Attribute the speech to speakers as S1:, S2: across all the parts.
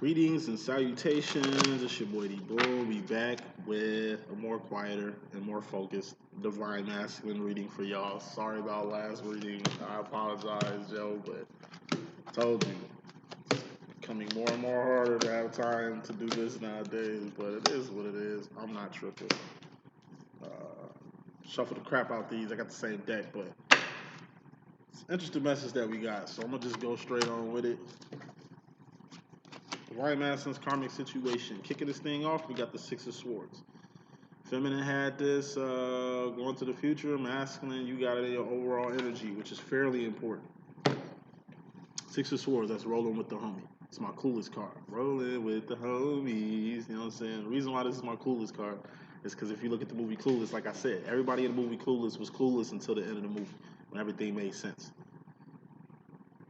S1: Greetings and salutations. It's your boy D.Boom. We back with a more quieter and more focused divine masculine reading for y'all. Sorry about last reading. I apologize, Joe, but I told you it's becoming more and more harder to have time to do this nowadays. But it is what it is. I'm not tripping. Uh, Shuffle the crap out these. I got the same deck, but it's an interesting message that we got. So I'm gonna just go straight on with it. Divine Masculine's karmic situation. Kicking this thing off, we got the Six of Swords. Feminine had this going to the future. Masculine, you got it in your overall energy, which is fairly important. Six of Swords, that's rolling with the homie. It's my coolest card. Rolling with the homies. You know what I'm saying? The reason why this is my coolest card is because if you look at the movie Clueless, like I said, everybody in the movie Clueless was clueless until the end of the movie when everything made sense.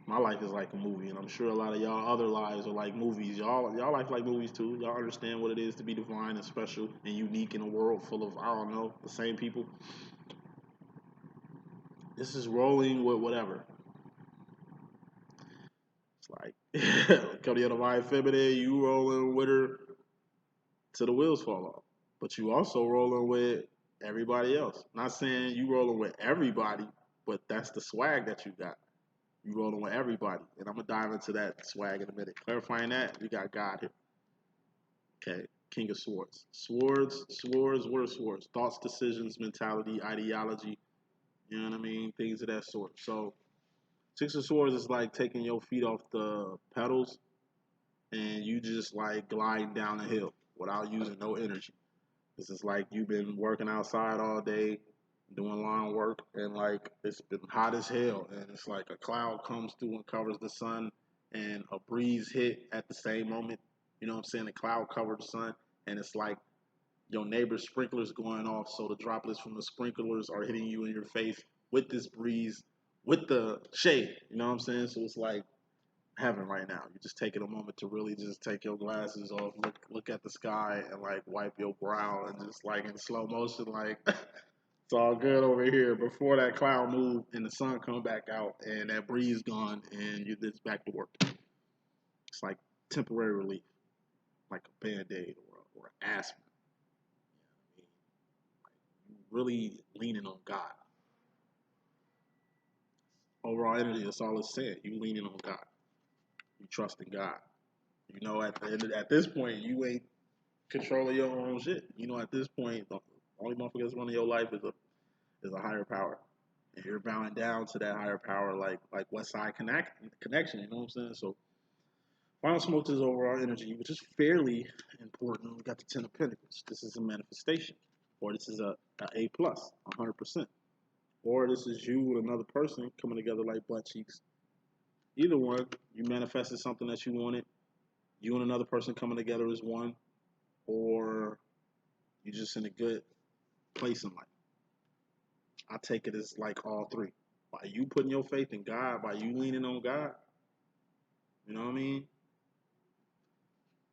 S1: My life is like a movie, and I'm sure a lot of y'all other lives are like movies. Y'all life like movies too. Y'all understand what it is to be divine and special and unique in a world full of, I don't know, the same people. This is rolling with whatever. It's like come to the divine feminine, you rolling with her till the wheels fall off. But you also rolling with everybody else. Not saying you rolling with everybody, but that's the swag that you got. You rolling with everybody. And I'm going to dive into that swag in a minute. Clarifying that, we got God here. Okay, King of Swords. Swords, what are swords? Thoughts, decisions, mentality, ideology, you know what I mean? Things of that sort. So, Six of Swords is like taking your feet off the pedals and you just like gliding down the hill without using no energy. This is like you've been working outside all day, doing lawn work, and like it's been hot as hell, and it's like a cloud comes through and covers the sun, and a breeze hit at the same moment. You know what I'm saying? The cloud covered the sun, and it's like your neighbor's sprinklers going off, so the droplets from the sprinklers are hitting you in your face with this breeze, with the shade. You know what I'm saying? So it's like heaven right now. You're just taking a moment to really just take your glasses off, look at the sky, and like wipe your brow, and just like in slow motion, like it's all good over here. Before that cloud move and the sun come back out, and that breeze gone, and you just back to work. It's like temporary relief, like a band-aid or aspirin. You know what I mean? Like, you really leaning on God. Overall energy, that's all it's saying. You leaning on God. You trust in God. You know, at this point, you ain't controlling your own shit. You know, at this point, the only motherfucker that's running your life is a higher power, and you're bowing down to that higher power, like West Side Connection. You know what I'm saying? So, final smoke is overall energy, which is fairly important. We got the Ten of Pentacles. This is a manifestation, or this is a plus, 100%, or this is you with another person coming together like butt cheeks. Either one, you manifested something that you wanted. You and another person coming together as one, or you're just in a good place in life. I take it as like all three. By you putting your faith in God, by you leaning on God, you know what I mean?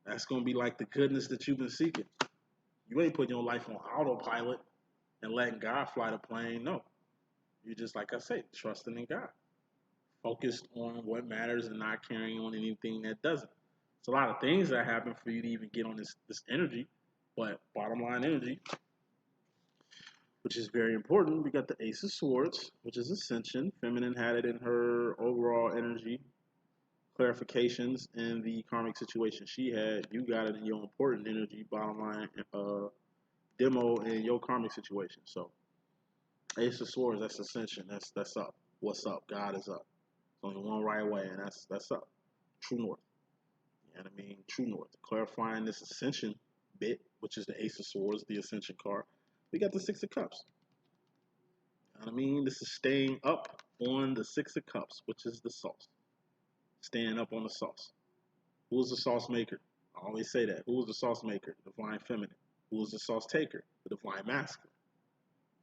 S1: That's gonna be like the goodness that you've been seeking. You ain't putting your life on autopilot and letting God fly the plane. No. You just, like I say, trusting in God. Focused on what matters and not carrying on anything that doesn't. It's a lot of things that happen for you to even get on this energy, but bottom line energy, which is very important. We got the Ace of Swords, which is Ascension. Feminine had it in her overall energy clarifications in the karmic situation she had. You got it in your important energy, bottom line, demo in your karmic situation. So, Ace of Swords, that's Ascension. That's up. What's up? God is up. There's only one right way, and that's up. True North. You know what I mean? True North. Clarifying this Ascension bit, which is the Ace of Swords, the Ascension card. We got the Six of Cups. You know what I mean? This is staying up on the Six of Cups, which is the sauce. Staying up on the sauce. Who is the sauce maker? I always say that. Who is the sauce maker? The divine feminine. Who is the sauce taker? The divine masculine.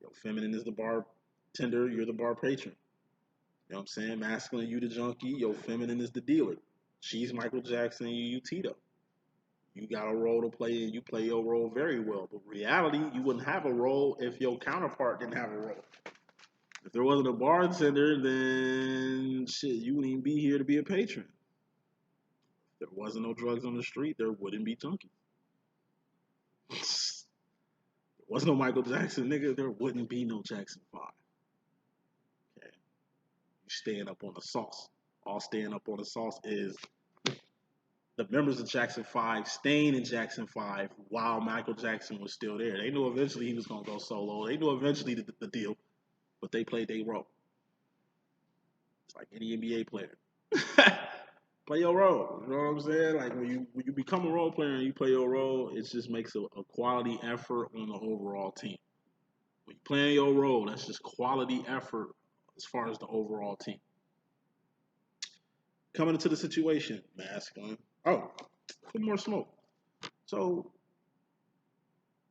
S1: Yo, feminine is the bartender, you're the bar patron. You know what I'm saying? Masculine, you the junkie. Yo, feminine is the dealer. She's Michael Jackson, you Tito. You got a role to play and you play your role very well. But reality, you wouldn't have a role if your counterpart didn't have a role. If there wasn't a bartender, then shit, you wouldn't even be here to be a patron. If there wasn't no drugs on the street, there wouldn't be junkies. There was no Michael Jackson, nigga, there wouldn't be no Jackson 5. Okay. You staying up on the sauce. All staying up on the sauce is the members of Jackson 5 staying in Jackson 5 while Michael Jackson was still there. They knew eventually he was going to go solo. They knew eventually the deal, but they played their role. It's like any NBA player. Play your role. You know what I'm saying? Like when you become a role player and you play your role, it just makes a quality effort on the overall team. When you're playing your role, that's just quality effort as far as the overall team. Coming into the situation, masculine. Oh, put more smoke. So,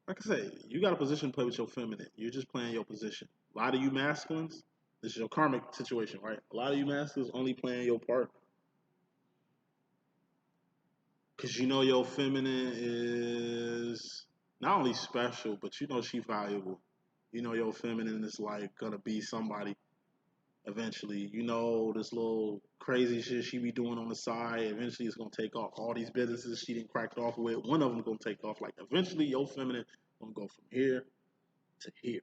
S1: like I say, you got a position to play with your feminine. You're just playing your position. A lot of you masculines, this is your karmic situation, right? A lot of you masculines only playing your part because you know your feminine is not only special, but you know she valuable. You know your feminine is like gonna be somebody eventually. You know this little crazy shit she be doing on the side. Eventually, it's gonna take off. All these businesses she didn't crack off with, one of them gonna take off. Like eventually, your feminine gonna go from here to here.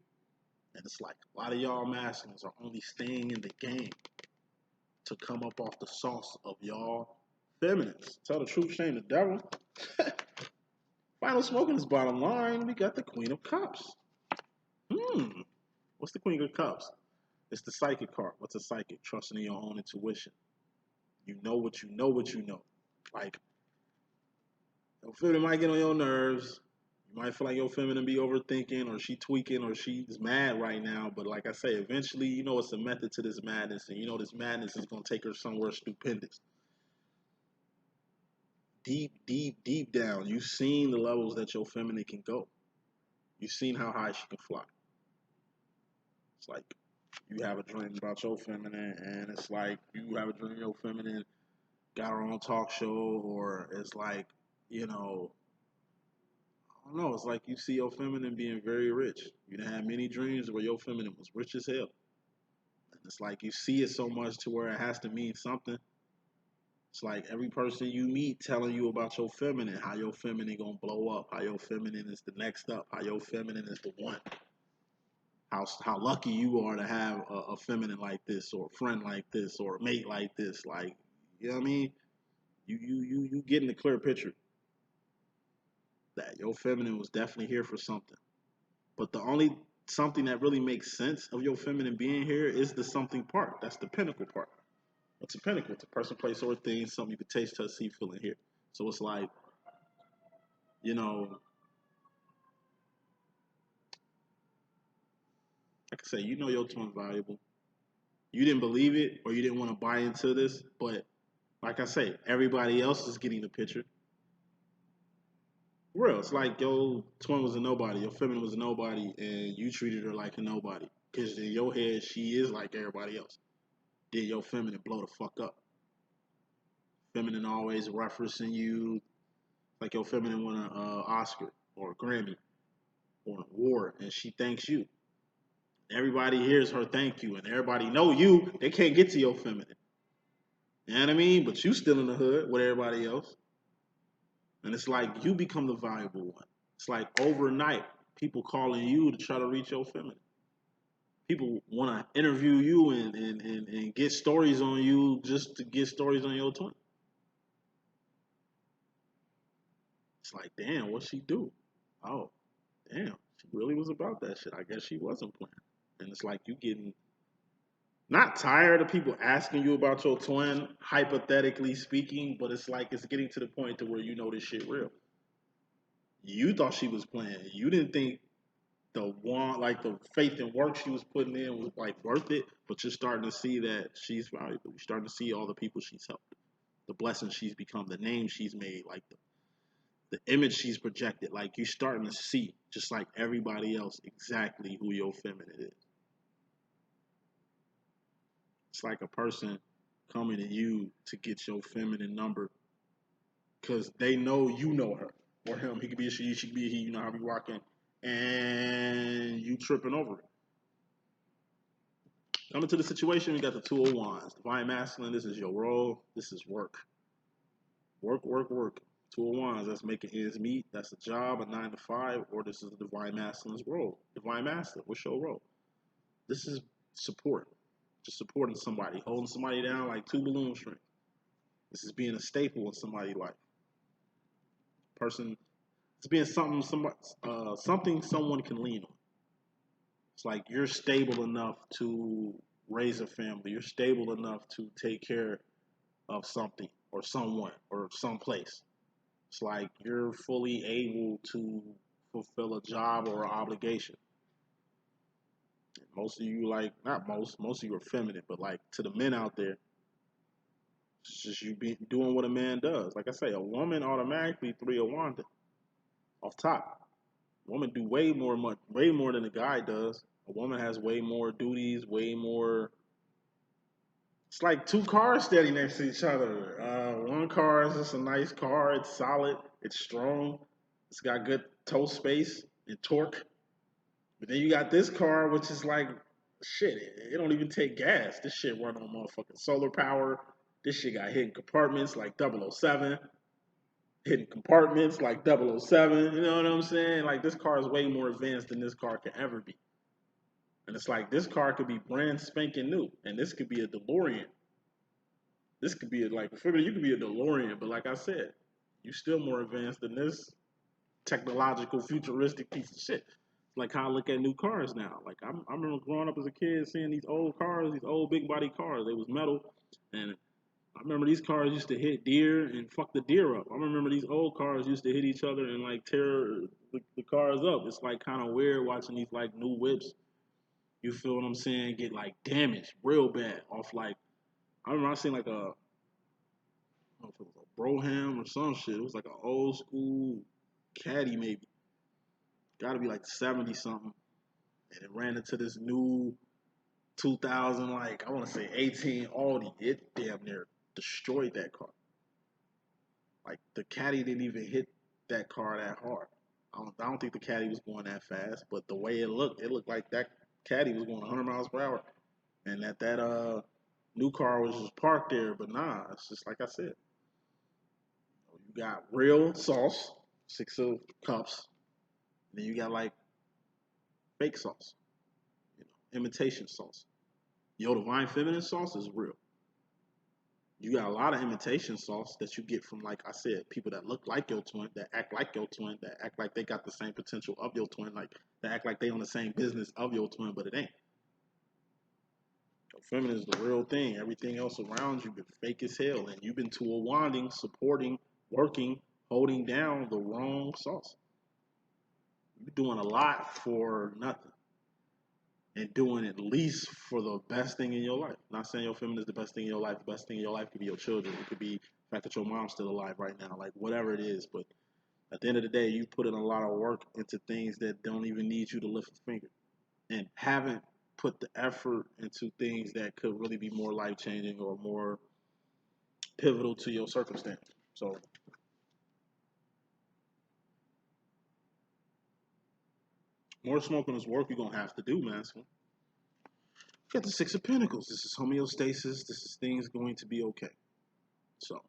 S1: And it's like a lot of y'all masculines are only staying in the game to come up off the sauce of y'all feminines. Tell the truth, shame the devil. Final smoking is bottom line. We got the Queen of Cups. What's the Queen of Cups? It's the psychic card. What's a psychic? Trusting in your own intuition. You know what you know what you know. Like, your feminine might get on your nerves. You might feel like your feminine be overthinking or she tweaking or she's mad right now. But like I say, eventually, you know it's a method to this madness. And you know this madness is going to take her somewhere stupendous. Deep, deep, deep down, you've seen the levels that your feminine can go. You've seen how high she can fly. It's like you have a dream about your feminine, and it's like you have a dream your feminine got her own talk show, or it's like, you know, I don't know, it's like you see your feminine being very rich. You done had many dreams where your feminine was rich as hell. And it's like you see it so much to where it has to mean something. It's like every person you meet telling you about your feminine, how your feminine gonna blow up, how your feminine is the next up, how your feminine is the one. How lucky you are to have a feminine like this, or a friend like this, or a mate like this. Like, you know what I mean? You getting a clear picture that your feminine was definitely here for something. But the only something that really makes sense of your feminine being here is the something part. That's the pinnacle part. What's a pinnacle? It's a person, place, or thing, something you can taste, touch, see, feel, and hear. So it's like, you know, like I say, you know your twin's valuable. You didn't believe it or you didn't want to buy into this, but like I say, everybody else is getting the picture. Real, it's like your twin was a nobody, your feminine was a nobody, and you treated her like a nobody. Because in your head, she is like everybody else. Then your feminine blow the fuck up. Feminine always referencing you like your feminine won an Oscar or a Grammy or an award, and she thanks you. Everybody hears her thank you, and everybody know you. They can't get to your feminine. You know what I mean? But you still in the hood with everybody else. And it's like you become the valuable one. It's like overnight, people calling you to try to reach your feminine. People want to interview you and get stories on you just to get stories on your twin. It's like, damn, what she do? Oh, damn, she really was about that shit. I guess she wasn't playing. And it's like you getting not tired of people asking you about your twin, hypothetically speaking, but it's like it's getting to the point to where you know this shit real. You thought she was playing. You didn't think the one, like the faith and work she was putting in was like worth it, but you're starting to see that she's valuable. You're starting to see all the people she's helped, the blessings she's become, the name she's made, like the image she's projected. Like you're starting to see, just like everybody else, exactly who your feminine is. It's like a person coming to you to get your feminine number because they know you know her or him. He could be a she, she could be a he. You know how we rocking, and you tripping over it. Coming to the situation, we got the Two of Wands, Divine Masculine. This is your role. This is work. Work, work, work. Two of Wands, that's making ends meet. That's a job, a 9 to 5, or this is the Divine Masculine's role. Divine Masculine, what's your role? This is support. Just supporting somebody, holding somebody down like two balloon strings. This is being a staple in somebody's life. Person, it's being something someone can lean on. It's like you're stable enough to raise a family. You're stable enough to take care of something or someone or someplace. It's like you're fully able to fulfill a job or an obligation. Most of you, like, not most of you are feminine, but like to the men out there, it's just you be doing what a man does. Like I say, a woman automatically 3 of Wands off top. A woman do way more than a guy does. A woman has way more duties, way more. It's like two cars standing next to each other. One car is just a nice car. It's solid. It's strong. It's got good toe space and torque. But then you got this car, which is like, shit, it don't even take gas. This shit run on motherfucking solar power. This shit got hidden compartments like 007. Hidden compartments like 007. You know what I'm saying? Like, this car is way more advanced than this car can ever be. And it's like, this car could be brand spanking new. And this could be a DeLorean. This could be like, you could be a DeLorean. But like I said, you still more advanced than this technological, futuristic piece of shit. Like how I look at new cars now. Like I remember growing up as a kid seeing these old cars, these old big body cars. They was metal, and I remember these cars used to hit deer and fuck the deer up. I remember these old cars used to hit each other and like tear the cars up. It's like kind of weird watching these like new whips. You feel what I'm saying? Get like damaged real bad off like. I remember I seen like I don't know if it was a Broham or some shit. It was like an old school caddy maybe. Got to be like 70 something. And it ran into this new 2000, like, I want to say 18 Audi. It damn near destroyed that car. Like, the caddy didn't even hit that car that hard. I don't think the caddy was going that fast, but the way it looked like that caddy was going 100 miles per hour. And that new car was just parked there. But nah, it's just like I said. You got real sauce, 6 of cups. Then you got like fake sauce, imitation sauce. Your divine feminine sauce is real. You got a lot of imitation sauce that you get from, like I said, people that look like your twin, that act like your twin, that act like they got the same potential of your twin, like that act like they on the same business of your twin, but it ain't. Your feminine is the real thing. Everything else around you been fake as hell, and you've been tool wanding, supporting, working, holding down the wrong sauce. You're doing a lot for nothing. And doing at least for the best thing in your life. Not saying your feminine is the best thing in your life. The best thing in your life could be your children. It could be the fact that your mom's still alive right now. Like, whatever it is. But at the end of the day, you put in a lot of work into things that don't even need you to lift a finger. And haven't put the effort into things that could really be more life-changing or more pivotal to your circumstance. So, more smoking is work you're going to have to do, man. So, got the 6 of Pentacles. This is homeostasis. This is things going to be okay. So,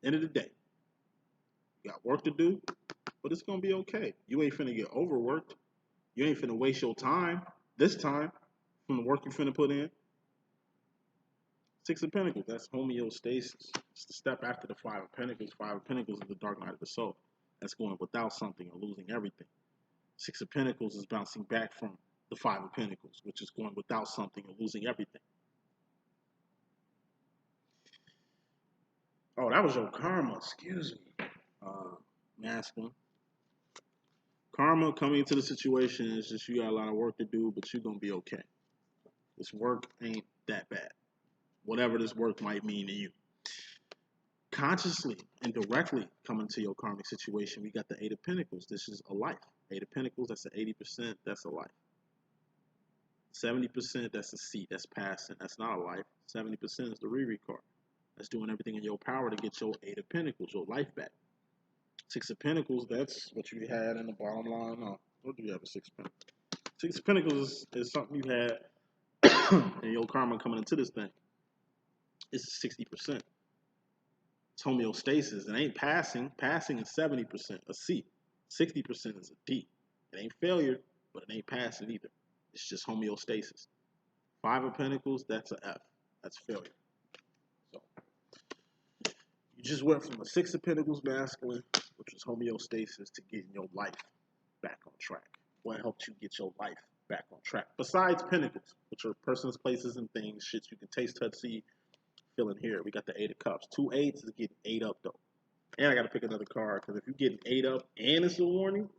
S1: end of the day, you got work to do, but it's gonna be okay. You ain't finna get overworked. You ain't finna waste your time this time from the work you finna put in. 6 of Pentacles, that's homeostasis. It's the step after the 5 of Pentacles. 5 of Pentacles is the dark night of the soul. That's going without something or losing everything. 6 of Pentacles is bouncing back from the 5 of Pentacles, which is going without something or losing everything. Oh, that was your karma. Excuse me, masculine. Karma coming into the situation is just you got a lot of work to do, but you're gonna be okay. This work ain't that bad. Whatever this work might mean to you. Consciously and directly coming to your karmic situation, we got the 8 of Pentacles. This is a life. 8 of Pentacles, that's an 80%, that's a life. 70%, that's a seat, that's passing, that's not a life. 70% is the Riri card. That's doing everything in your power to get your 8 of Pentacles, your life back. 6 of Pentacles, that's what you had in the bottom line. No, what do you have a 6 of Pentacles? 6 of Pentacles is something you had in your karma coming into this thing. It's 60%. homeostasis. It ain't passing. Passing is 70% a C. 60% is a D. It ain't failure, but it ain't passing either. It's just homeostasis. Five of Pentacles, that's a F. That's failure. So you just went from a Six of Pentacles masculine, which was homeostasis, to getting your life back on track. What helped you get your life back on track? Besides Pentacles, which are persons, places, and things, shit you can taste, touch, see, feel, and hear. We got the Eight of Cups. 2 8s is getting 8 up, though. And I got to pick another card, because if you're getting 8 up and it's a warning,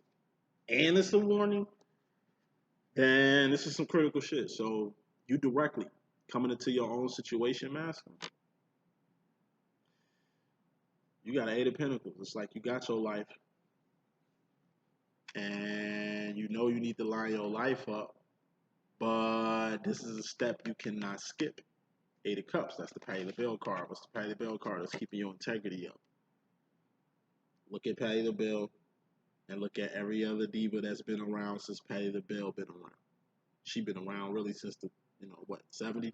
S1: then this is some critical shit. So you directly coming into your own situation, masculine. You got an Eight of Pentacles. It's like you got your life, and you know you need to line your life up, but this is a step you cannot skip. Eight of Cups, that's the Patty LaBelle card. What's the Patty LaBelle card? That's keeping your integrity up. Look at Patty LaBelle and look at every other diva that's been around since Patty LaBelle been around. She been around really since the, 70s,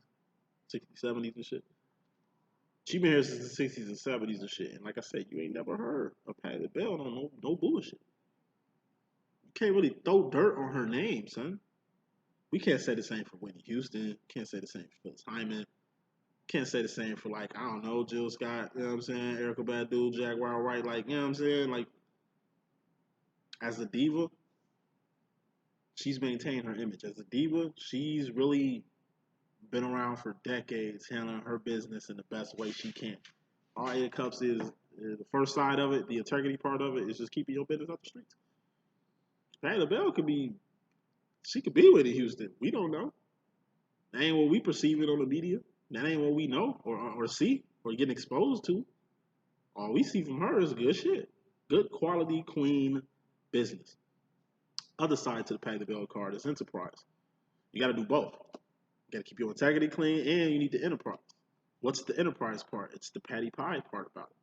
S1: 60s, 70s and shit. She been here since the 60s and 70s and shit. And like I said, you ain't never heard of Patty LaBelle on no bullshit. You can't really throw dirt on her name, son. We can't say the same for Whitney Houston. Can't say the same for Phyllis Hyman. Can't say the same for, like, I don't know, Jill Scott, you know what I'm saying? Erykah Badu, Jaguar Wright, like, you know what I'm saying? Like, as a diva, she's maintained her image. As a diva, she's really been around for decades, handling her business in the best way she can. All Eight of Cups is the first side of it, the integrity part of it, is just keeping your business up the streets. Patty LaBelle could be Whitney Houston. We don't know. That ain't what we perceive it on the media. That ain't what we know or see or get exposed to. All we see from her is good shit. Good quality queen business. Other side to the Patty LaBelle card is enterprise. You got to do both. You got to keep your integrity clean and you need the enterprise. What's the enterprise part? It's the Patty Pie part about it.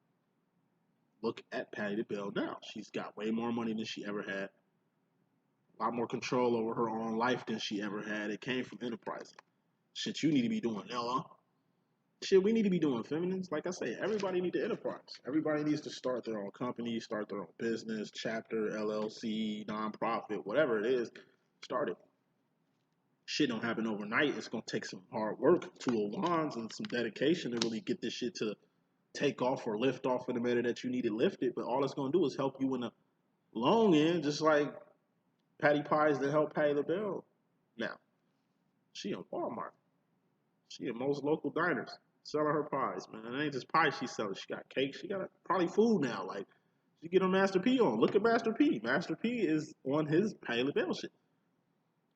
S1: Look at Patty LaBelle now. She's got way more money than she ever had. A lot more control over her own life than she ever had. It came from enterprise. Shit you need to be doing, Ella. Shit we need to be doing, feminines. Like I say, everybody need to enterprise. Everybody needs to start their own company, start their own business, chapter, LLC, nonprofit, whatever it is. Start it. Shit don't happen overnight. It's going to take some hard work, 2 of Wands, and some dedication to really get this shit to take off or lift off in the manner that you need it lifted. But all it's going to do is help you in the long end, just like Patty Pies that help Patty LaBelle. Now, she in Walmart. She in most local diners selling her pies, man. It ain't just pies she's selling. She got cake. She got probably food now. Like, she get her Master P on. Look at Master P. Master P is on his Patty LaBelle shit.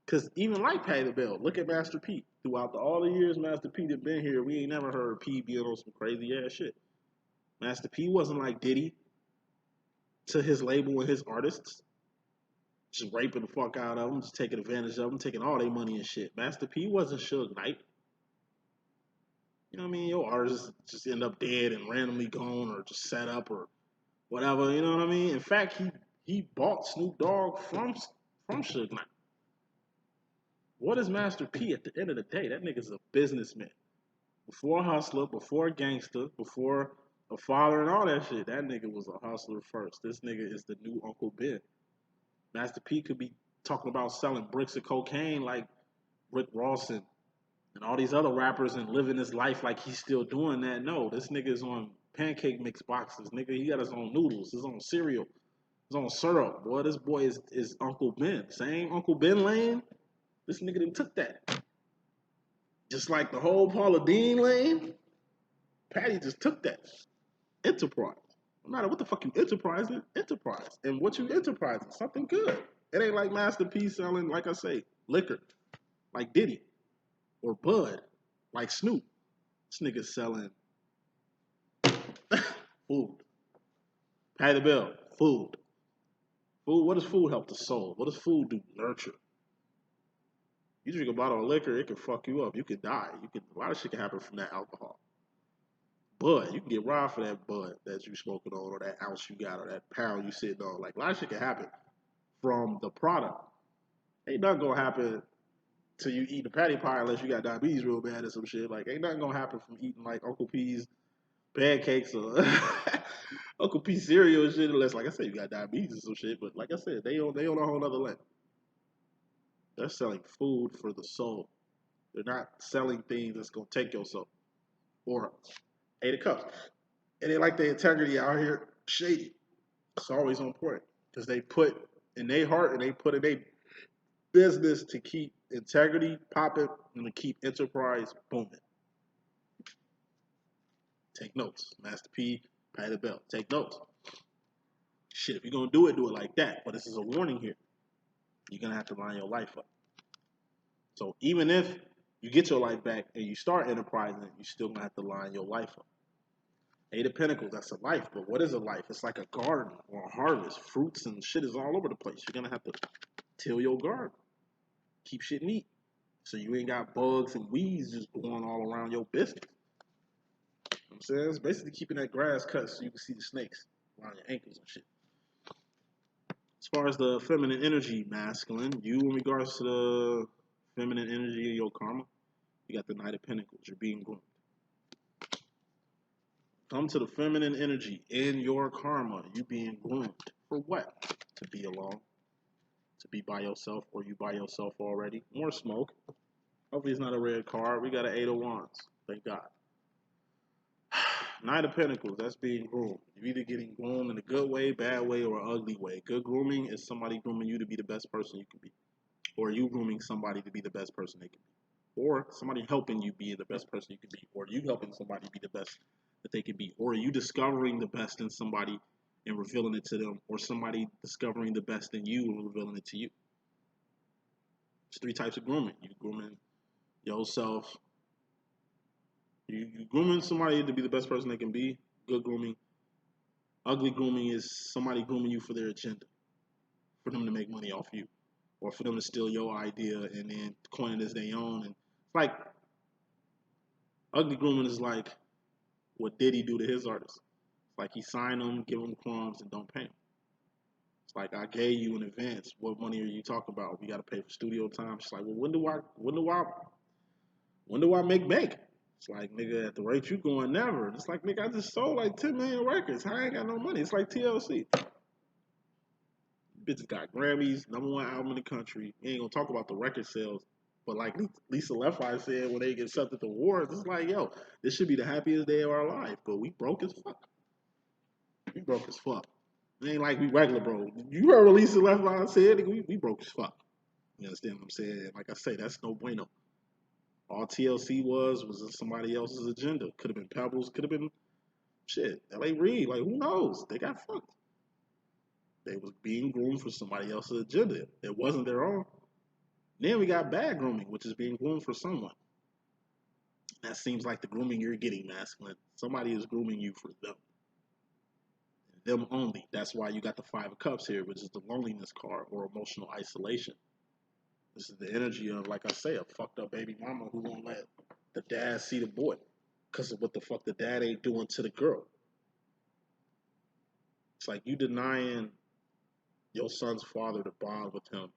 S1: Because even like Patty LaBelle, look at Master P. Throughout all the years Master P that been here, we ain't never heard P being on some crazy ass shit. Master P wasn't like Diddy to his label and his artists. Just raping the fuck out of them, just taking advantage of them, taking all their money and shit. Master P wasn't Suge Knight. You know what I mean? Your artists just end up dead and randomly gone or just set up or whatever. You know what I mean? In fact, he bought Snoop Dogg from Suge Knight. What is Master P at the end of the day? That nigga's a businessman. Before a hustler, before a gangster, before a father and all that shit, that nigga was a hustler first. This nigga is the new Uncle Ben. Master P could be talking about selling bricks of cocaine like Rick Ross and all these other rappers and living his life like he's still doing that. No, this nigga is on pancake mix boxes. Nigga, he got his own noodles, his own cereal, his own syrup. Boy, this boy is Uncle Ben. Same Uncle Ben lane. This nigga done took that. Just like the whole Paula Dean lane, Patty just took that. Enterprise. No matter what the fuck you enterprising, enterprise. And what you enterprising, something good. It ain't like Master P selling, like I say, liquor, like Diddy. Or Bud, like Snoop. This nigga selling food. Patty LaBelle, food. Food, what does food help the soul? What does food do? Nurture. You drink a bottle of liquor, it can fuck you up. You could die. A lot of shit can happen from that alcohol. Bud, you can get robbed for that bud that you smoking on, or that ounce you got, or that pound you sitting on. Like, a lot of shit can happen from the product. Ain't nothing gonna happen till you eat a patty pie unless you got diabetes real bad or some shit. Like, ain't nothing gonna happen from eating like Uncle P's pancakes or Uncle P cereal and shit. Unless, like I said, you got diabetes or some shit. But like I said, they on a whole other level. They're selling food for the soul. They're not selling things that's gonna take your soul. Or 8 of Cups. And they like the integrity out here shady. It's always on point. Because they put in their heart and they put in their business to keep integrity popping and to keep enterprise booming. Take notes. Master P, pay the bell. Take notes. Shit, if you're gonna do it like that. But this is a warning here. You're gonna have to line your life up. So even if you get your life back and you start enterprising, you still gonna have to line your life up. 8 of Pentacles, that's a life, but what is a life? It's like a garden or a harvest. Fruits and shit is all over the place. You're gonna have to till your garden. Keep shit neat. So you ain't got bugs and weeds just going all around your business. You know what I'm saying? It's basically keeping that grass cut so you can see the snakes around your ankles and shit. As far as the feminine energy, masculine, you in regards to the feminine energy of your karma, you got the Knight of Pentacles. You're being groomed. Come to the feminine energy in your karma. You being groomed. For what? To be alone. To be by yourself, or you by yourself already. More smoke. Hopefully it's not a red card. We got an 8 of Wands. Thank God. Knight of Pentacles, that's being groomed. You're either getting groomed in a good way, bad way, or ugly way. Good grooming is somebody grooming you to be the best person you can be. Or you grooming somebody to be the best person they can be. Or somebody helping you be the best person you can be. Or you helping somebody be the best that they can be. Or you discovering the best in somebody and revealing it to them. Or somebody discovering the best in you and revealing it to you. There's 3 types of grooming. You grooming yourself. You grooming somebody to be the best person they can be. Good grooming. Ugly grooming is somebody grooming you for their agenda. For them to make money off you. Or for them to steal your idea and then coin it as their own. And it's like, ugly grooming is like what Diddy do to his artists. It's like he sign them, give them crumbs, and don't pay them. It's like, I gave you in advance. What money are you talking about? We got to pay for studio time. It's like, well, when do I make bank? It's like, nigga, at the rate you going, never. It's like, nigga, I just sold like 10 million records. I ain't got no money. It's like TLC. Bitches got Grammys, #1 album in the country. We ain't gonna talk about the record sales. But like Lisa Left Eye said when they get accepted the awards, it's like, yo, this should be the happiest day of our life. But we broke as fuck. We broke as fuck. It ain't like we regular, bro. You heard what Lisa Left Eye said? We broke as fuck. You understand what I'm saying? Like I say, that's no bueno. All TLC was somebody else's agenda. Could have been Pebbles, could have been shit. L.A. Reid, like who knows? They got fucked. They was being groomed for somebody else's agenda. It wasn't their own. Then we got bad grooming, which is being groomed for someone. That seems like the grooming you're getting, masculine. Somebody is grooming you for them. Them only. That's why you got the 5 of Cups here, which is the loneliness card or emotional isolation. This is the energy of, like I say, a fucked up baby mama who won't let the dad see the boy because of what the fuck the dad ain't doing to the girl. It's like you denying your son's father to bond with him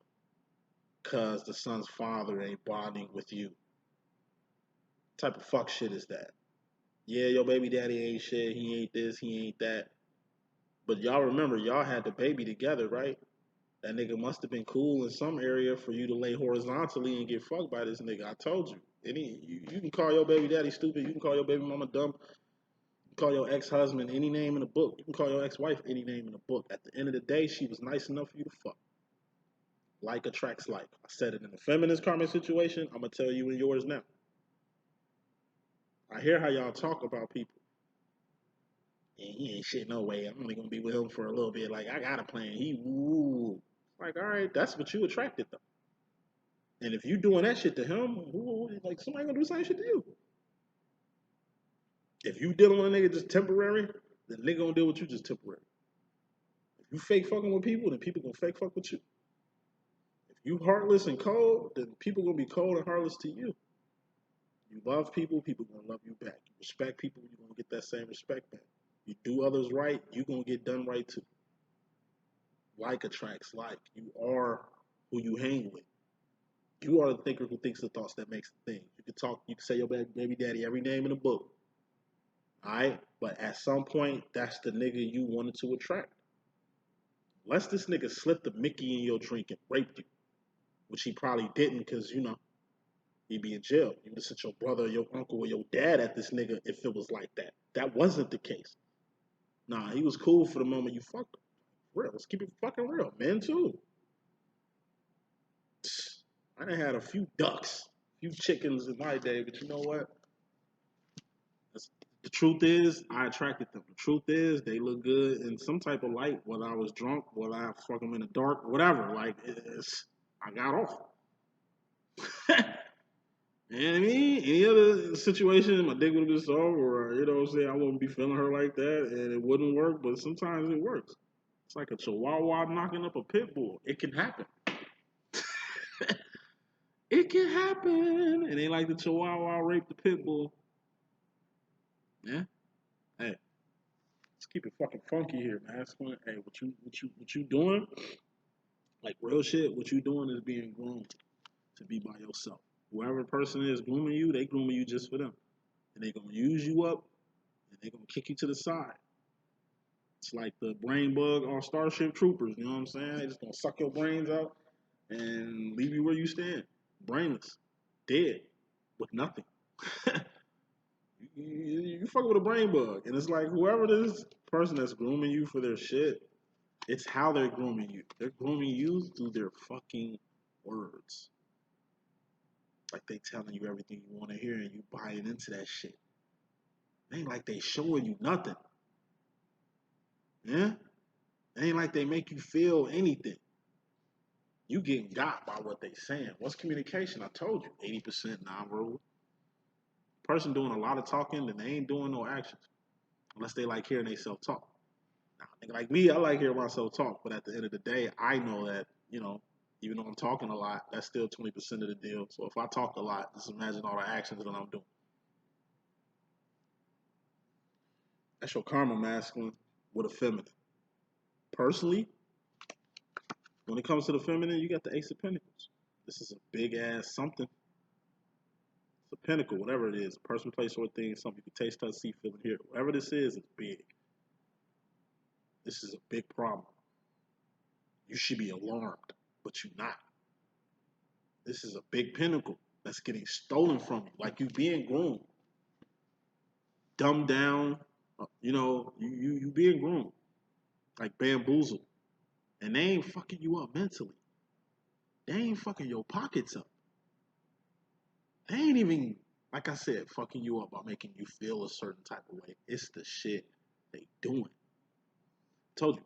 S1: because the son's father ain't bonding with you. What type of fuck shit is that? Yeah, your baby daddy ain't shit. He ain't this, he ain't that. But y'all remember, y'all had the baby together, right? That nigga must have been cool in some area for you to lay horizontally and get fucked by this nigga. I told you. You can call your baby daddy stupid. You can call your baby mama dumb. You can call your ex-husband any name in the book. You can call your ex-wife any name in the book. At the end of the day, she was nice enough for you to fuck. Like attracts like. I said it in the feminist karmic situation. I'm going to tell you in yours now. I hear how y'all talk about people. Yeah, he ain't shit no way. I'm only going to be with him for a little bit. Like, I got a plan. Ooh. Like, all right, that's what you attracted, though. And if you doing that shit to him, like somebody gonna do the same shit to you. If you dealing with a nigga just temporary, then nigga gonna deal with you just temporary. If you fake fucking with people, then people gonna fake fuck with you. If you heartless and cold, then people gonna be cold and heartless to you. You love people, people gonna love you back. You respect people, you gonna get that same respect back. You do others right, you gonna get done right too. Like attracts like. You are who you hang with. You are the thinker who thinks the thoughts that makes the thing. You can say your baby daddy every name in the book. Alright? But at some point, that's the nigga you wanted to attract. Unless this nigga slipped a Mickey in your drink and raped you, which he probably didn't because, you know, he'd be in jail. You would have sent your brother, or your uncle, or your dad at this nigga if it was like that. That wasn't the case. Nah, he was cool for the moment you fucked him. Real. Let's keep it fucking real. Men too. I done had a few ducks, a few chickens in my day, but you know what? The truth is, I attracted them. The truth is, they look good in some type of light, whether I was drunk, whether I fuck them in the dark, whatever. Like, I got off. You know what I mean? Any other situation, my dick would have been soft, or, you know what I'm saying, I wouldn't be feeling her like that, and it wouldn't work, but sometimes it works. It's like a chihuahua knocking up a pit bull. It can happen. It can happen. It ain't like the chihuahua raped the pit bull. Yeah? Hey, let's keep it fucking funky here, man. Hey, what you doing? Like real shit, what you doing is being groomed to be by yourself. Whoever person is grooming you, they grooming you just for them. And they gonna use you up and they gonna kick you to the side. It's like the brain bug on Starship Troopers, you know what I'm saying? They just gonna suck your brains out and leave you where you stand. Brainless. Dead. With nothing. You fuck with a brain bug. And it's like whoever this person that's grooming you for their shit, it's how they're grooming you. They're grooming you through their fucking words. Like they telling you everything you want to hear and you buying into that shit. It ain't like they showing you nothing. Yeah? It ain't like they make you feel anything. You getting got by what they saying. What's communication? I told you, 80% nonverbal. Person doing a lot of talking, then they ain't doing no actions. Unless they like hearing themselves talk. Now, nigga like me, I like hearing myself talk, but at the end of the day, I know that, you know, even though I'm talking a lot, that's still 20% of the deal. So if I talk a lot, just imagine all the actions that I'm doing. That's your karma masculine with a feminine. Personally, when it comes to the feminine, you got the Ace of Pentacles. This is a big ass something. It's a pinnacle, whatever it is. A person, place, or thing, something you can taste, touch, see, feel, and hear. Whatever this is, it's big. This is a big problem. You should be alarmed, but you're not. This is a big pinnacle that's getting stolen from you, like you being groomed, dumbed down. You know, you being groomed, like bamboozled, and they ain't fucking you up mentally. They ain't fucking your pockets up. They ain't even, like I said, fucking you up by making you feel a certain type of way. It's the shit they doing. Told you,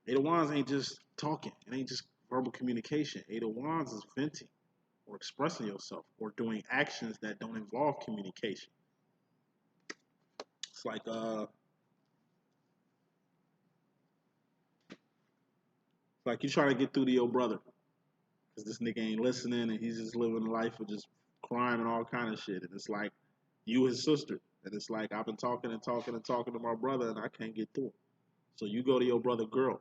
S1: Eight of Wands ain't just talking. It ain't just verbal communication. Eight of Wands is venting or expressing yourself or doing actions that don't involve communication. It's like you trying to get through to your brother because this nigga ain't listening and he's just living a life of just crying and all kind of shit. And it's like you his sister. And it's like I've been talking and talking and talking to my brother and I can't get through him. So you go to your brother girl.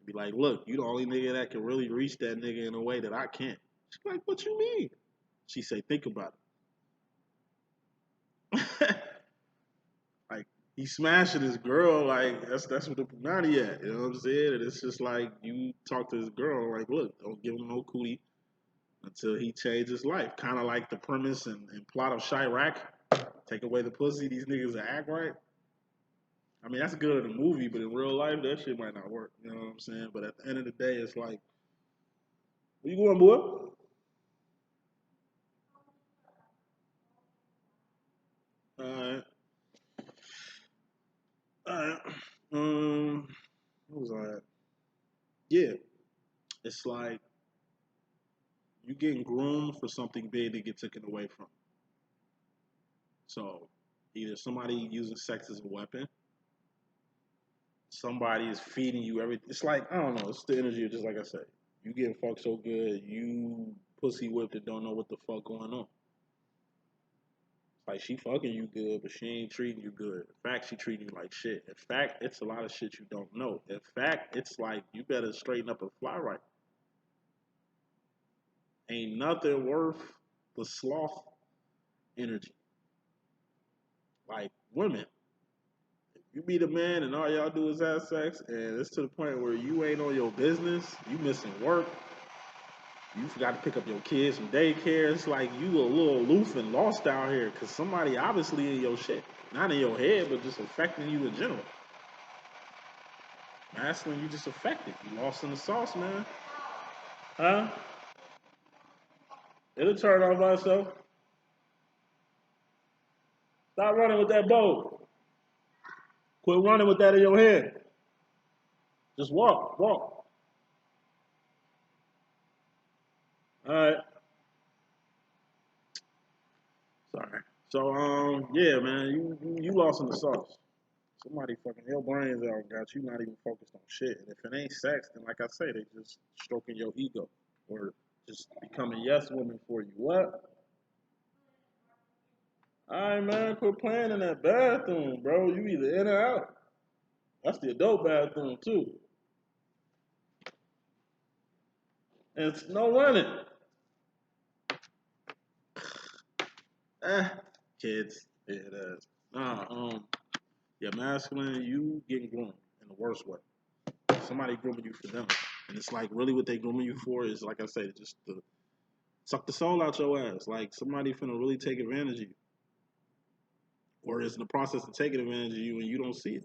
S1: Be like, look, you the only nigga that can really reach that nigga in a way that I can't. She's like, what you mean? She say, think about it. Like he smashing his girl, like that's what the punani at. You know what I'm saying? And it's just like you talk to this girl, like, look, don't give him no cootie until he changes his life. Kind of like the premise and plot of Chirac. Take away the pussy, these niggas that act right. I mean, that's good in a movie, but in real life, that shit might not work. You know what I'm saying? But at the end of the day, it's like, where you going, boy? Alright. Alright. What was I at? Yeah. It's like you getting groomed for something big to get taken away from. So either somebody using sex as a weapon, somebody is feeding you everything. It's like, I don't know, it's the energy of just like I said. You getting fucked so good, you pussy whipped and don't know what the fuck going on. Like she fucking you good, but she ain't treating you good. In fact, she treating you like shit. In fact, it's a lot of shit you don't know. In fact, it's like you better straighten up and fly right. Ain't nothing worth the sloth energy. Like women. You meet a man and all y'all do is have sex, and it's to the point where you ain't on your business, you missing work, you forgot to pick up your kids from daycare. It's like you a little aloof and lost out here because somebody obviously in your shit. Not in your head, but just affecting you in general. Masculine, you just affected. You lost in the sauce, man. Huh? It'll turn on by itself. Stop running with that bow. Quit running with that in your head. Just walk, walk. All right. Sorry. So yeah, man, you lost in the sauce. Somebody fucking your brains out got you not even focused on shit. And if it ain't sex, then like I say, they just stroking your ego or just becoming yes woman for you. What? All right, man, quit playing in that bathroom, bro. You either in or out. That's the adult bathroom too. And it's no running. Kids. Yeah, it is. Yeah, masculine, you getting groomed in the worst way. Somebody grooming you for them. And it's like really what they grooming you for is like I said, just to suck the soul out your ass. Like somebody finna really take advantage of you. Or is in the process of taking advantage of you and you don't see it.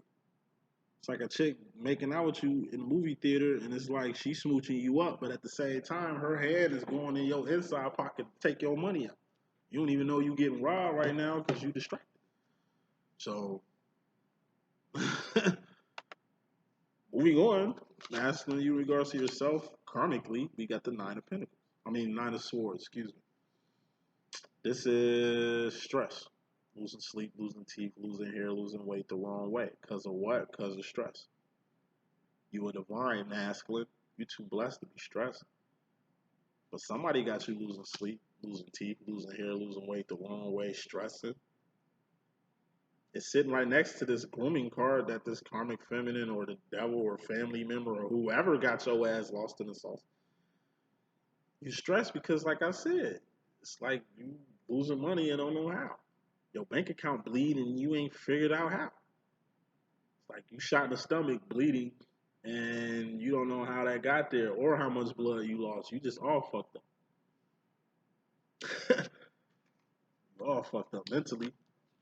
S1: It's like a chick making out with you in the movie theater and it's like she's smooching you up, but at the same time her hand is going in your inside pocket to take your money out. You don't even know you getting robbed right now because you distracted. So moving on, masculine you regards to yourself, karmically, we got the Nine of Pentacles. Nine of Swords, excuse me. This is stress. Losing sleep, losing teeth, losing hair, losing weight the wrong way. Because of what? Because of stress. You a divine masculine. You're too blessed to be stressed. But somebody got you losing sleep, losing teeth, losing hair, losing weight the wrong way, stressing. It's sitting right next to this grooming card that this karmic feminine or the devil or family member or whoever got your ass lost in the sauce. You stress because, like I said, it's like you losing money and don't know how. Your bank account bleed and you ain't figured out how. It's like you shot in the stomach bleeding and you don't know how that got there or how much blood you lost. You just all fucked up. You all fucked up mentally.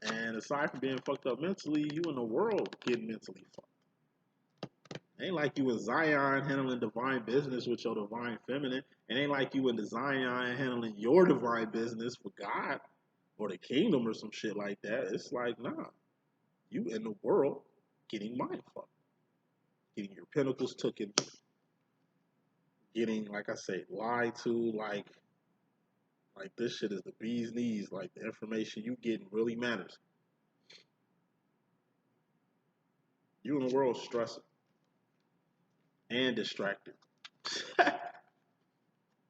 S1: And aside from being fucked up mentally, you in the world getting mentally fucked. Ain't like you in Zion handling divine business with your divine feminine. It ain't like you in the Zion handling your divine business for God or the kingdom or some shit like that. It's like, nah. You in the world getting mind fucked. Getting your pentacles taken. Getting, like I say, lied to, like this shit is the bee's knees. Like the information you getting really matters. You in the world stressing and distracted.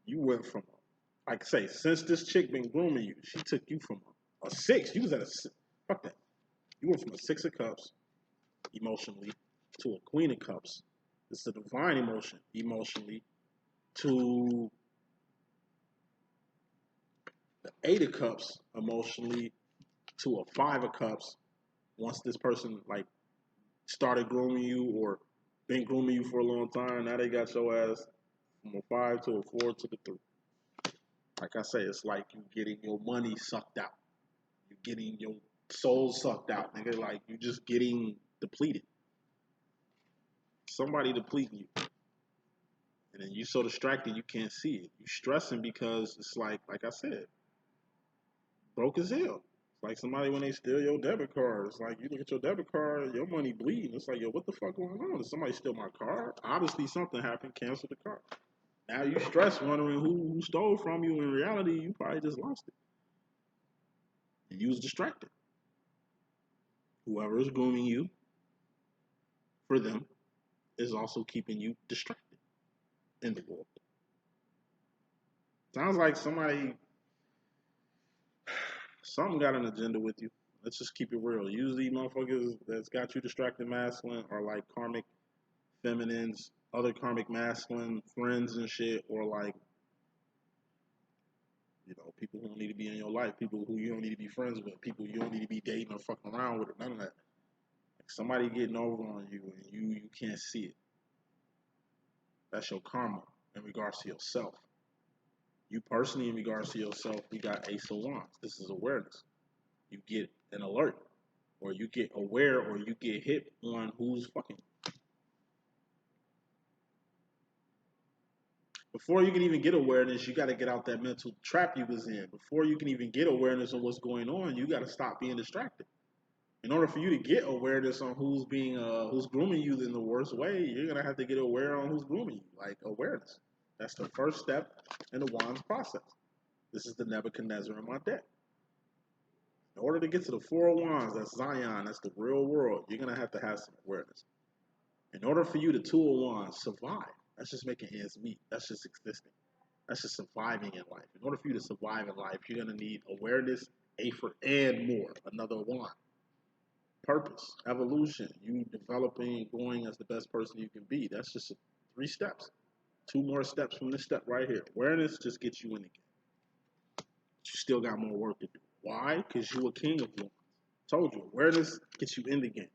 S1: You went from, like I say, since this chick been grooming you, she took you from a six. You was at a fuck that. You went from a Six of Cups emotionally to a Queen of Cups. It's a divine emotion emotionally to the Eight of Cups emotionally to a Five of Cups. Once this person like started grooming you or been grooming you for a long time, now they got your ass from a 5 to a 4 to the 3. Like I say, it's like you getting your money sucked out. You getting your soul sucked out, nigga. Like you just getting depleted. Somebody depleting you. And then you so distracted you can't see it. You stressing because it's like I said, broke as hell. It's like somebody when they steal your debit card. It's like you look at your debit card, your money bleeding. It's like, yo, what the fuck going on? Did somebody steal my card? Obviously something happened. Cancel the card. Now you stress wondering who stole from you. In reality, you probably just lost it. And you was distracted. Whoever is grooming you for them is also keeping you distracted in the world. Sounds like something got an agenda with you. Let's just keep it real. Usually motherfuckers that's got you distracted masculine are like karmic feminines, other karmic masculine friends and shit, or like You know, people who don't need to be in your life, people who you don't need to be friends with, people you don't need to be dating or fucking around with, or none of that. Like somebody getting over on you and you can't see it. That's your karma in regards to yourself. You personally, in regards to yourself, we got Ace of Wands. This is awareness. You get an alert, or you get aware, or you get hit on who's fucking. Before you can even get awareness, you got to get out that mental trap you was in. Before you can even get awareness of what's going on, you got to stop being distracted. In order for you to get awareness on who's grooming you in the worst way, you're gonna have to get aware on who's grooming you, like awareness. That's the first step in the wands process. This is the Nebuchadnezzar in my deck. In order to get to the Four of Wands, that's Zion, that's the real world, you're going to have some awareness. In order for you to Two of Wands, survive, that's just making ends meet. That's just existing. That's just surviving in life. In order for you to survive in life, you're going to need awareness, Aether, and more. Another wand. Purpose, evolution, you developing, going as the best person you can be. That's just 3 steps. 2 more steps from this step right here. Awareness just gets you in the game. You still got more work to do. Why? Because you a king of wands. Told you, awareness gets you in the game.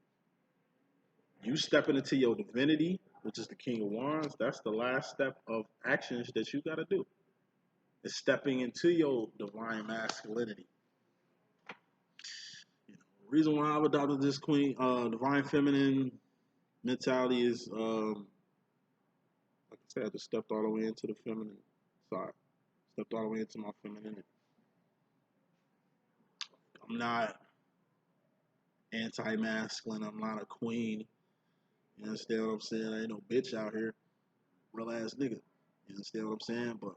S1: You stepping into your divinity, which is the king of wands, that's the last step of actions that you got to do. It's stepping into your divine masculinity. You know, the reason why I've adopted this divine feminine mentality is, like I said, I just stepped all the way into the feminine side. Stepped all the way into my femininity. I'm not anti-masculine. I'm not a queen. You understand what I'm saying? I ain't no bitch out here. Real ass nigga. You understand what I'm saying? But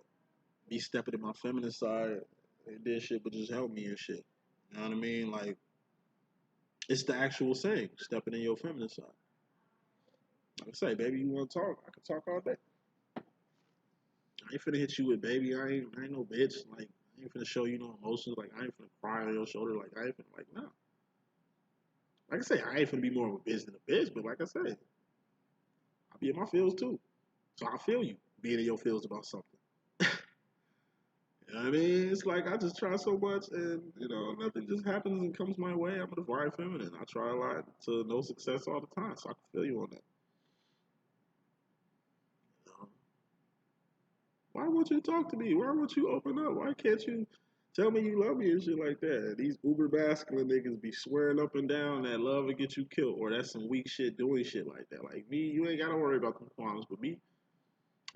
S1: me stepping in my feminine side, it did shit but just help me and shit. You know what I mean? Like, it's the actual saying, stepping in your feminine side. Like I say, baby, you want to talk? I can talk all day. I ain't finna hit you with baby. I ain't no bitch. Like, I ain't finna show you no emotions. Like, I ain't finna cry on your shoulder. Like, I ain't finna, like, nah. Like I say, I ain't finna be more of a bitch than a bitch, but like I say, I be in my feels too. So I feel you being in your feels about something. You know what I mean? It's like I just try so much and, you know, nothing just happens and comes my way. I'm a divine feminine. I try a lot to no success all the time, so I can feel you on that. You know? Why won't you talk to me? Why won't you open up? Why can't you tell me you love me and shit like that? These uber masculine niggas be swearing up and down that love will get you killed, or that's some weak shit doing shit like that. Like me, you ain't gotta worry about the qualms, but me,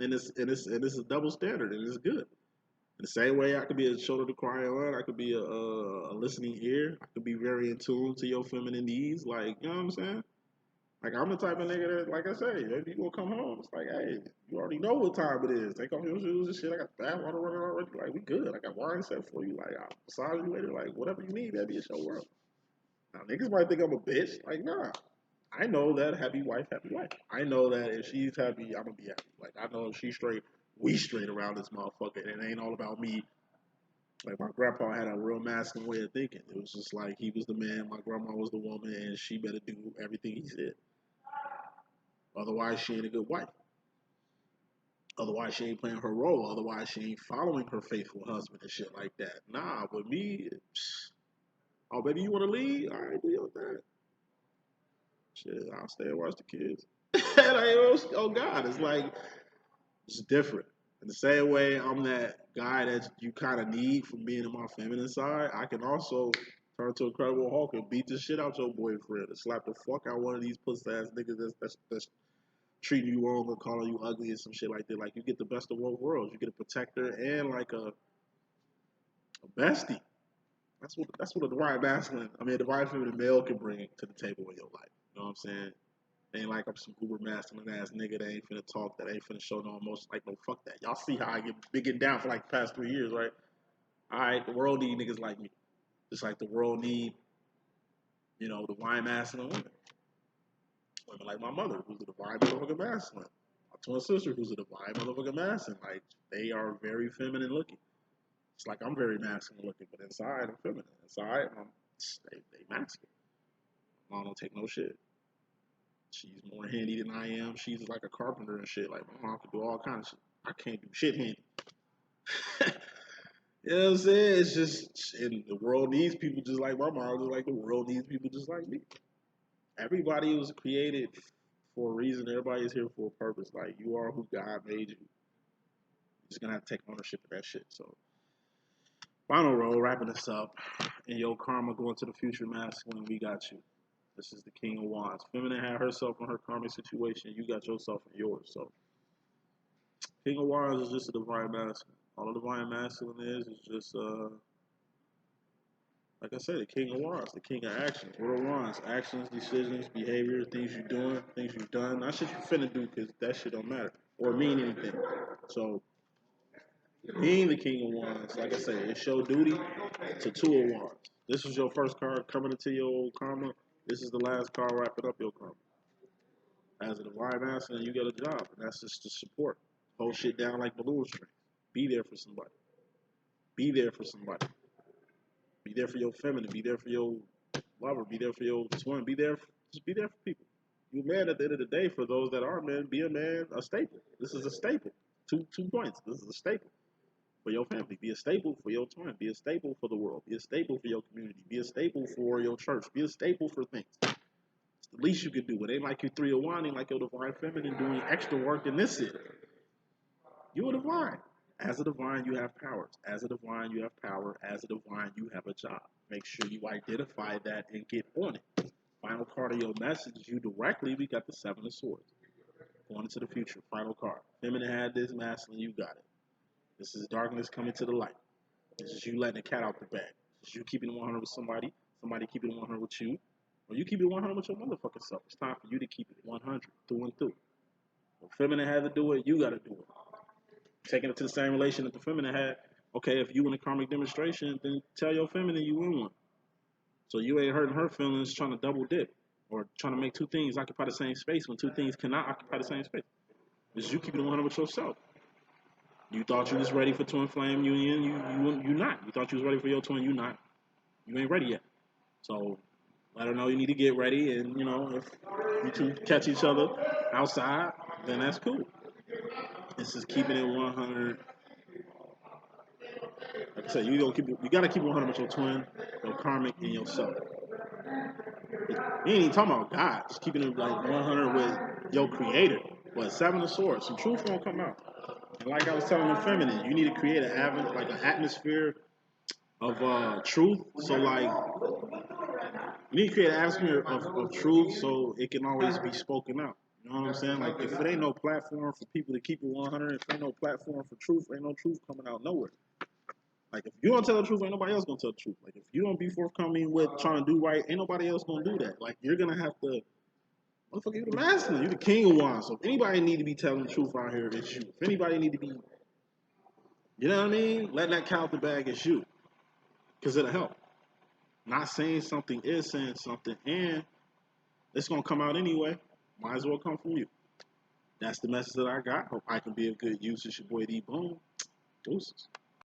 S1: and it's a double standard, and it's good. In the same way, I could be a shoulder to cry on. I could be a listening ear. I could be very in tune to your feminine needs. Like, you know what I'm saying? Like, I'm the type of nigga that, like I say, if you gonna come home, it's like, hey, you already know what time it is. Take off your shoes and shit. I got bath water running already. Like, we good. I got wine set for you. Like, I'll massage you later. Like, whatever you need, baby, it's your world. Now, niggas might think I'm a bitch. Like, nah. I know that happy wife, happy life. I know that if she's happy, I'm gonna be happy. Like, I know if she's straight, we straight around this motherfucker. And it ain't all about me. Like, my grandpa had a real masculine way of thinking. It was just like he was the man, my grandma was the woman, and she better do everything he said. Otherwise, she ain't a good wife. Otherwise, she ain't playing her role. Otherwise, she ain't following her faithful husband and shit like that. Nah, with me, oh, baby, you want to leave? All right, do your thing. Shit, I'll stay and watch the kids. Like, oh, God, it's like, it's different. In the same way, I'm that guy that you kind of need from being in my feminine side. I can also turn to Incredible Hulk and beat the shit out your boyfriend and slap the fuck out one of these pussy ass niggas that's treating you wrong or calling you ugly and some shit like that. Like, you get the best of both worlds. You get a protector and like a bestie. That's what a divine masculine, I mean, a divine feminine male can bring to the table in your life. You know what I'm saying? Ain't like I'm some uber masculine ass nigga that ain't finna talk, that ain't finna show no emotion. Like, no, fuck that. Y'all see how I get been getting down for like the past 3 years, right? All right, the world need niggas like me. Just like the world need, you know, divine masculine women. Women like my mother, who's a divine motherfucking masculine. My twin sister, who's a divine motherfucking masculine. Like, they are very feminine looking. It's like I'm very masculine looking, but inside I'm feminine. Inside, they masculine. Mom don't take no shit. She's more handy than I am. She's like a carpenter and shit. Like, my mom can do all kinds of shit. I can't do shit handy. You know what I'm saying? It's just, and the world needs people just like my mom, just like the world needs people just like me. Everybody was created for a reason. Everybody is here for a purpose. Like, you are who God made you. You're just gonna have to take ownership of that shit. So, final roll, wrapping this up. And yo, karma, going to the future masculine, we got you. This is the King of Wands. Feminine had herself in her karmic situation. You got yourself in yours. So, King of Wands is just a divine masculine. All a divine masculine is just like I said, the King of Wands, the King of Actions. What are Wands? Actions, decisions, behavior, things you're doing, things you've done. Not shit you finna do, because that shit don't matter or mean anything. So, being the King of Wands, like I said, it's your duty to Two of Wands. This was your first card coming into your karma. This is the last card wrapping up your karma. As a divine masculine, you get a job, and that's just to support. Hold shit down like balloon strings. Be there for somebody. Be there for somebody. Be there for your feminine. Be there for your lover. Be there for your twin. Be there. Just be there for people. You man at the end of the day. For those that are men, be a man. A staple. This is a staple. Two points. This is a staple for your family. Be a staple for your twin. Be a staple for the world. Be a staple for your community. Be a staple for your church. Be a staple for things. It's the least you can do. It ain't like you 301. Ain't like your divine feminine doing extra work than this is. You a divine. As a divine, you have powers. As a divine, you have power. As a divine, you have a job. Make sure you identify that and get on it. Final card of your message, you directly, we got the Seven of Swords. Going into the future, final card. Feminine had this, masculine, you got it. This is darkness coming to the light. This is you letting the cat out the bag. This is you keeping it 100 with somebody, somebody keeping it 100 with you, or you keep it 100 with your motherfucking self. It's time for you to keep it 100 through and through. If feminine had to do it, you got to do it. Taking it to the same relation that the feminine had. Okay, if you in a karmic demonstration, then tell your feminine you in one. So you ain't hurting her feelings trying to double dip or trying to make two things occupy the same space when two things cannot occupy the same space. It's you keeping it 100 with yourself. You thought you was ready for twin flame union, you not. You thought you was ready for your twin, you not. You ain't ready yet. So let her know you need to get ready, and you know if you two catch each other outside, then that's cool. This is keeping it 100. Like I said, you gotta keep it 100 with your twin, your karmic, and yourself. You ain't even talking about God. Just keeping it like 100 with your creator. But Seven of Swords, some truth gonna come out. And like I was telling the feminine, you need to create an atmosphere of truth. So like, you need to create an atmosphere of truth so it can always be spoken out. You know what I'm saying? Like, if it ain't no platform for people to keep it 100, if ain't no platform for truth, ain't no truth coming out nowhere. Like, if you don't tell the truth, ain't nobody else gonna tell the truth. Like, if you don't be forthcoming with trying to do right, ain't nobody else gonna do that. Like, you're gonna have to, motherfucker, you the masculine, you the king of wands. So if anybody need to be telling the truth out here, it's you. If anybody need to be, you know what I mean? Letting that cow out the bag, it's you. Because it'll help. Not saying something is saying something, and it's gonna come out anyway. Might as well come from you. That's the message that I got. Hope I can be of good use. It's your boy D.Boom. Deuces.